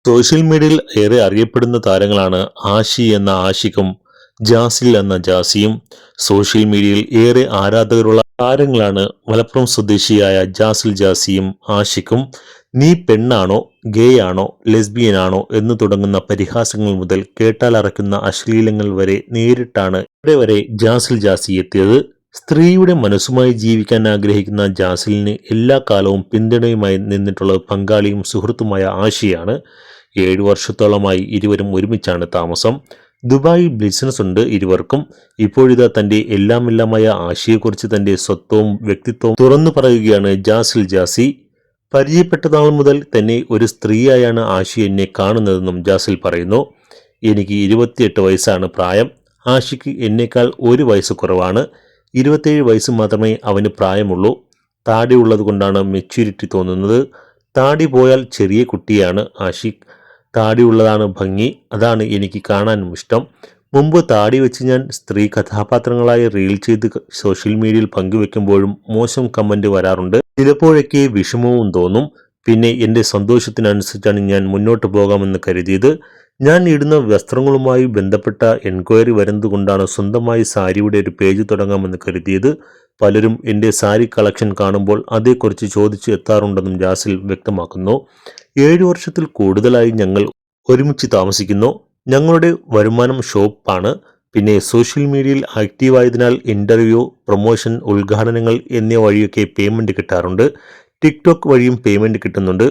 Social മീഡിയയിൽ ഏറെ അറിയപ്പെടുന്ന താരങ്ങളാണ് ആഷി എന്ന ആഷിഖും ജാസിൽ എന്ന ജാസിയും. സോഷ്യൽ മീഡിയയിൽ ഏറെ ആരാധകരുള്ള താരങ്ങളാണ് മലപ്പുറം സ്വദേശിയായ ജാസിൽ ജാസിയും ആഷിഖും. നീ പെണ്ണാണോ, ഗേ ആണോ, ലെസ്ബിയൻ ആണോ എന്ന് തുടങ്ങുന്ന പരിഹാസങ്ങൾ മുതൽ കേട്ടാലറയ്ക്കുന്ന അശ്ലീലങ്ങൾ വരെ നേരിട്ടാണ് ഇവിടെ വരെ ജാസിൽ ജാസി എത്തിയത്. സ്ത്രീയുടെ മനസ്സുമായി ജീവിക്കാൻ ആഗ്രഹിക്കുന്ന ജാസിലിന് എല്ലാ കാലവും പിന്തുണയുമായി നിന്നിട്ടുള്ള പങ്കാളിയും സുഹൃത്തുമായ ആഷിയാണ്. 7 വർഷത്തോളമായി ഇരുവരും ഒരുമിച്ചാണ് താമസം. ദുബായിൽ ബിസിനസ് ഉണ്ട് ഇരുവർക്കും. ഇപ്പോഴിതാ തന്റെ എല്ലാമെല്ലാമായ ആഷിയെക്കുറിച്ച് തന്റെ സ്വത്വവും വ്യക്തിത്വവും തുറന്നു പറയുകയാണ് ജാസിൽ ജാസി. പരിചയപ്പെട്ട നാൾ മുതൽ തന്നെ ഒരു സ്ത്രീയായാണ് ആഷി എന്നെ കാണുന്നതെന്നും ജാസിൽ പറയുന്നു. എനിക്ക് 28 വയസ്സാണ് പ്രായം. ആഷിക്ക് എന്നേക്കാൾ 1 വയസ്സ് കുറവാണ്. 27 വയസ്സ് മാത്രമേ അവന് പ്രായമുള്ളൂ. താടി ഉള്ളത് കൊണ്ടാണ് മെച്യൂരിറ്റി തോന്നുന്നത്. താടി പോയാൽ ചെറിയ കുട്ടിയാണ് ആഷിഖ്. താടി ഉള്ളതാണ് ഭംഗി, അതാണ് എനിക്ക് കാണാനും ഇഷ്ടം. മുമ്പ് താടി വെച്ച് ഞാൻ സ്ത്രീ കഥാപാത്രങ്ങളായി റീൽ ചെയ്ത് സോഷ്യൽ മീഡിയയിൽ പങ്കുവെക്കുമ്പോഴും മോശം കമന്റ് വരാറുണ്ട്. ചിലപ്പോഴൊക്കെ വിഷമവും തോന്നും. പിന്നെ എൻ്റെ സന്തോഷത്തിനനുസരിച്ചാണ് ഞാൻ മുന്നോട്ട് പോകാമെന്ന് കരുതിയത്. ഞാൻ ഇടുന്ന വസ്ത്രങ്ങളുമായി ബന്ധപ്പെട്ട എൻക്വയറി വരുന്നതുകൊണ്ടാണ് സ്വന്തമായി സാരിയുടെ ഒരു പേജ് തുടങ്ങാമെന്ന് കരുതിയത്. പലരും എൻ്റെ സാരി കളക്ഷൻ കാണുമ്പോൾ അതേക്കുറിച്ച് ചോദിച്ചു എത്താറുണ്ടെന്നും ജാസിൽ വ്യക്തമാക്കുന്നു. 7 വർഷത്തിൽ കൂടുതലായി ഞങ്ങൾ ഒരുമിച്ച് താമസിക്കുന്നു. ഞങ്ങളുടെ വരുമാനം ഷോപ്പാണ്. പിന്നെ സോഷ്യൽ മീഡിയയിൽ ആക്റ്റീവായതിനാൽ ഇൻ്റർവ്യൂ, പ്രൊമോഷൻ, ഉദ്ഘാടനങ്ങൾ എന്നിവ വഴിയൊക്കെ പേയ്മെൻറ്റ് കിട്ടാറുണ്ട്. ടിക്ടോക്ക് വഴിയും പേയ്മെൻറ്റ് കിട്ടുന്നുണ്ട്.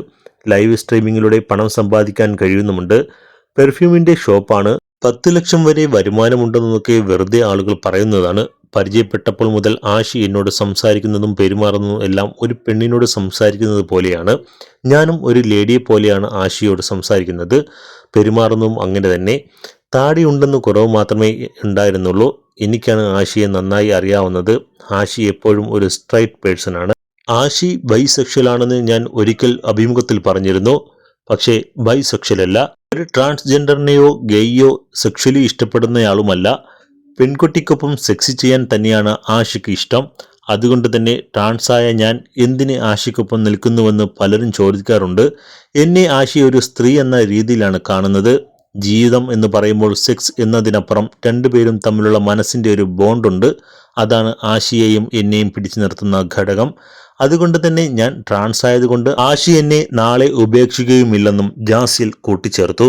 ലൈവ് സ്ട്രീമിങ്ങിലൂടെ പണം സമ്പാദിക്കാൻ കഴിയുന്നുമുണ്ട്. പെർഫ്യൂമിൻ്റെ ഷോപ്പാണ്. 10 ലക്ഷം വരെ വരുമാനമുണ്ടെന്നൊക്കെ വെറുതെ ആളുകൾ പറയുന്നതാണ്. പരിചയപ്പെട്ടപ്പോൾ മുതൽ ആഷി എന്നോട് സംസാരിക്കുന്നതും പെരുമാറുന്നതും എല്ലാം ഒരു പെണ്ണിനോട് സംസാരിക്കുന്നത് പോലെയാണ്. ഞാനും ഒരു ലേഡിയെ പോലെയാണ് ആഷിയോട് സംസാരിക്കുന്നത്, പെരുമാറുന്നതും അങ്ങനെ തന്നെ. താടി ഉണ്ടെന്ന് കുറവ് മാത്രമേ ഉണ്ടായിരുന്നുള്ളൂ. എനിക്കാണ് ആഷിയെ നന്നായി അറിയാവുന്നത്. ആഷി എപ്പോഴും ഒരു സ്ട്രൈറ്റ് പേഴ്സണാണ്. ആഷി ബൈസെക്ഷൽ ആണെന്ന് ഞാൻ ഒരിക്കൽ അഭിമുഖത്തിൽ പറഞ്ഞിരുന്നു. പക്ഷേ ബൈസെക്ഷൽ അല്ല. ഒരു ട്രാൻസ്ജെൻഡറിനെയോ ഗെയ്യോ സെക്ഷലി ഇഷ്ടപ്പെടുന്നയാളുമല്ല. പെൺകുട്ടിക്കൊപ്പം സെക്സ് ചെയ്യാൻ തന്നെയാണ് ആഷിക്ക് ഇഷ്ടം. അതുകൊണ്ട് തന്നെ ട്രാൻസായ ഞാൻ എന്തിന് ആഷിക്കൊപ്പം നിൽക്കുന്നുവെന്ന് പലരും ചോദിക്കാറുണ്ട്. എന്നെ ആഷി ഒരു സ്ത്രീ എന്ന രീതിയിലാണ് കാണുന്നത്. ജീവിതം എന്ന് പറയുമ്പോൾ സെക്സ് എന്നതിനപ്പുറം രണ്ടുപേരും തമ്മിലുള്ള മനസ്സിൻ്റെ ഒരു ബോണ്ടുണ്ട്. അതാണ് ആഷിയെയും എന്നെയും പിടിച്ചു നിർത്തുന്ന ഘടകം. അതുകൊണ്ട് തന്നെ ഞാൻ ട്രാൻസ് ആയതുകൊണ്ട് ആഷി എന്നെ നാളെ ഉപേക്ഷിക്കുകയുമില്ലെന്നും ജാസിൽ കൂട്ടിച്ചേർത്തു.